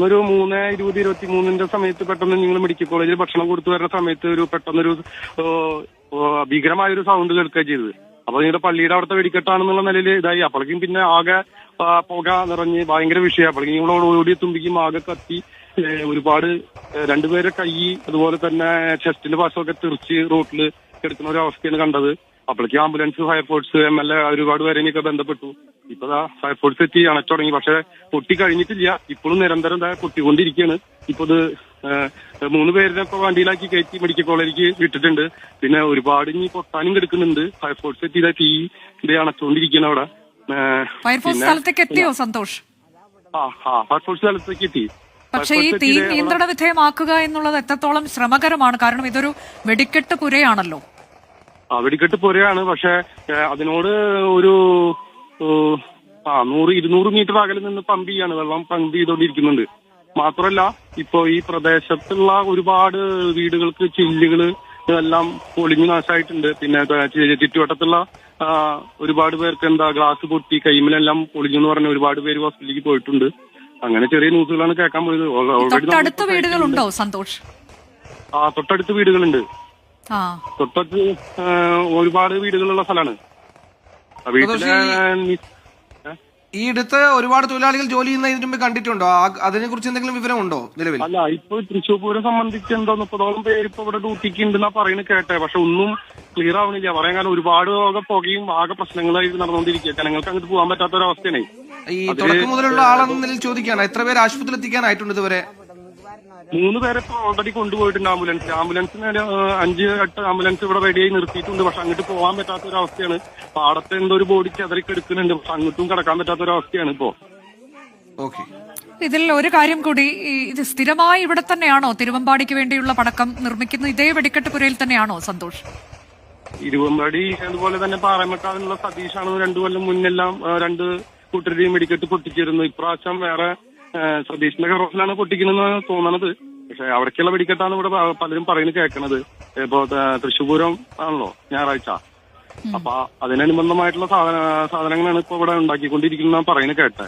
ഒരു 3:20-23 സമയത്ത് പെട്ടെന്ന് നിങ്ങൾ മെഡിക്കൽ കോളേജിൽ ഭക്ഷണം കൊടുത്തു വരുന്ന സമയത്ത് ഒരു പെട്ടെന്നൊരു ഭീകരമായൊരു സൗണ്ട് കേൾക്കുക ചെയ്തത്. അപ്പൊ നിങ്ങളുടെ പള്ളിയുടെ അവിടുത്തെ വെടിക്കെട്ടാണെന്നുള്ള നിലയിൽ ഇതായി. അപ്പോഴേക്കും പിന്നെ ആകെ പുക നിറഞ്ഞ് ഭയങ്കര വിഷയം. അപ്പോഴേക്കും നിങ്ങളോട് ഓടിയെത്തുമ്പോഴേക്കും ആകെ കത്തി ഒരുപാട് രണ്ടുപേരെ കൈ അതുപോലെ തന്നെ ചെസ്റ്റിന്റെ ഭാഷമൊക്കെ തെറിച്ച് റോട്ടിൽ കിടക്കുന്ന ഒരു അവസ്ഥയാണ് കണ്ടത്. അപ്പോഴേക്കും ആംബുലൻസ്, ഫയർഫോഴ്സ്, MLA ഒരുപാട് പേരെയൊക്കെ ബന്ധപ്പെട്ടു. ഇപ്പൊ ഫയർഫോഴ്സ് എത്തി അണച്ചു തുടങ്ങി. പക്ഷെ പൊട്ടി കഴിഞ്ഞിട്ടില്ല, ഇപ്പോഴും നിരന്തരം പൊട്ടിക്കൊണ്ടിരിക്കുകയാണ്. ഇപ്പൊ ഇത് 3 പേരിനെ ഇപ്പൊ വണ്ടിയിലാക്കി കയറ്റി മെഡിക്കൽ കോളേജിലേക്ക് വിട്ടിട്ടുണ്ട്. പിന്നെ ഒരുപാട് ഇനി പൊട്ടാനും കിടക്കുന്നുണ്ട്. ഫയർഫോഴ്സ് എത്തി തീ ഇത് അണച്ചുകൊണ്ടിരിക്കുകയാണ് അവിടെ. ഫയർഫോഴ്സ് സ്ഥലത്തേക്ക് എത്തിയോ സന്തോഷ്? ഫയർഫോഴ്സ് സ്ഥലത്തേക്ക് എത്തി. പക്ഷേ ഈ തീ നിയന്ത്രണ വിധേയമാക്കുക എന്നുള്ളത് എത്രത്തോളം ശ്രമകരമാണ്? കാരണം ഇതൊരു വെടിക്കെട്ട് പുരയാണല്ലോ. വെടിക്കെട്ട് പുരയാണ്. പക്ഷെ അതിനോട് ഒരു 100-200 മീറ്റർ അകലിൽ നിന്ന് പമ്പ് ചെയ്യാണ്, വെള്ളം പമ്പ് ചെയ്തോണ്ടിരിക്കുന്നുണ്ട്. മാത്രമല്ല ഇപ്പൊ ഈ പ്രദേശത്തുള്ള ഒരുപാട് വീടുകൾക്ക് ചില്ലുകള് എല്ലാം പൊളിഞ്ഞു നാശമായിട്ടുണ്ട്. പിന്നെ ചുറ്റുവട്ടത്തുള്ള ഒരുപാട് പേർക്ക് ഗ്ലാസ് പൊട്ടി കൈമിലെല്ലാം പൊളിഞ്ഞു എന്ന് പറഞ്ഞ ഒരുപാട് പേര് ഹോസ്പിറ്റലിലേക്ക് പോയിട്ടുണ്ട്. അങ്ങനെ ചെറിയ ന്യൂസുകളാണ് കേൾക്കാൻ പോയത്. തൊട്ടടുത്ത വീടുകളുണ്ടോ സന്തോഷ്? തൊട്ടടുത്ത് വീടുകളുണ്ട്. തൊട്ടടുത്ത് ഒരുപാട് വീടുകളുള്ള സ്ഥലമാണ്. ഈ അടുത്ത് ഒരുപാട് തൊഴിലാളികൾ ജോലി ചെയ്യുന്നതിന് മുമ്പ് കണ്ടിട്ടുണ്ടോ? അതിനെ കുറിച്ച് എന്തെങ്കിലും വിവരമുണ്ടോ നിലവിൽ? അല്ല, ഇപ്പൊ തൃശ്ശൂർ പൂരം സംബന്ധിച്ച് എന്തോ 30ഓളം പേര് ഇപ്പൊ ഇവിടെ ഡ്യൂട്ടിക്ക് ഉണ്ടെന്നാ പറയുന്നത് കേട്ടെ. പക്ഷെ ഒന്നും ക്ലിയർ ആവണില്ല. പറയാൻ കാരണം ഒരുപാട് പുകയും ആകെ പ്രശ്നങ്ങളായി നടന്നുകൊണ്ടിരിക്കുക. ജനങ്ങൾക്ക് അങ്ങോട്ട് പോകാൻ പറ്റാത്തൊരവസ്ഥയാണ്. ഈ തുടക്കം മുതലുള്ള ആളെന്ന നിലയിൽ ചോദിക്കാണ്, എത്ര പേര് ആശുപത്രിയിൽ എത്തിക്കാനായിട്ടുണ്ട് ഇതുവരെ? 3 പേരെ ഇപ്പൊ ഓൾറെഡി കൊണ്ടുപോയിട്ടുണ്ട്. ആംബുലൻസിന് 5-8 ആംബുലൻസ് ഇവിടെ റെഡിയായി നിർത്തിയിട്ടുണ്ട്. പക്ഷെ അങ്ങോട്ട് പോകാൻ പറ്റാത്തൊരവസ്ഥയാണ്. പാടത്ത് എന്തോ ഒരു ബോഡി ചെതറിക്കെടുക്കുന്നുണ്ട്. പക്ഷെ അങ്ങോട്ടും കടക്കാൻ പറ്റാത്തൊരവസ്ഥയാണ് ഇപ്പോ. ഇതിൽ ഒരു കാര്യം കൂടി, ഇത് സ്ഥിരമായി ഇവിടെ തന്നെയാണോ തിരുവമ്പാടിക്ക് വേണ്ടിയുള്ള പടക്കം നിർമ്മിക്കുന്നത്? ഇതേ വെടിക്കെട്ട് പുരയിൽ തന്നെയാണോ സന്തോഷ്? തിരുവമ്പാടി അതുപോലെ തന്നെ പാറമേക്കാവിനുള്ള സതീഷാണ് 2 കൊല്ലം മുന്നെല്ലാം 2 കൂട്ടരുടെയും വെടിക്കെട്ട് പൊട്ടിച്ചിരുന്നു. ഇപ്രാവശ്യം വേറെ സതീഷിന്റെ കറോസിലാണ് പൊട്ടിക്കുന്നതെന്ന് തോന്നണത്. പക്ഷെ അവിടേക്കുള്ള വെടിക്കെട്ടാണ് ഇവിടെ പലരും പറയുന്നത് കേൾക്കണത്. ഇപ്പൊ തൃശ്ശൂർ പൂരം ആണല്ലോ ഞായറാഴ്ച. അപ്പൊ അതിനനുബന്ധമായിട്ടുള്ള സാധനങ്ങളാണ് ഇപ്പൊ ഇവിടെ ഉണ്ടാക്കിക്കൊണ്ടിരിക്കുന്നതെന്ന് പറയുന്നത് കേട്ടെ.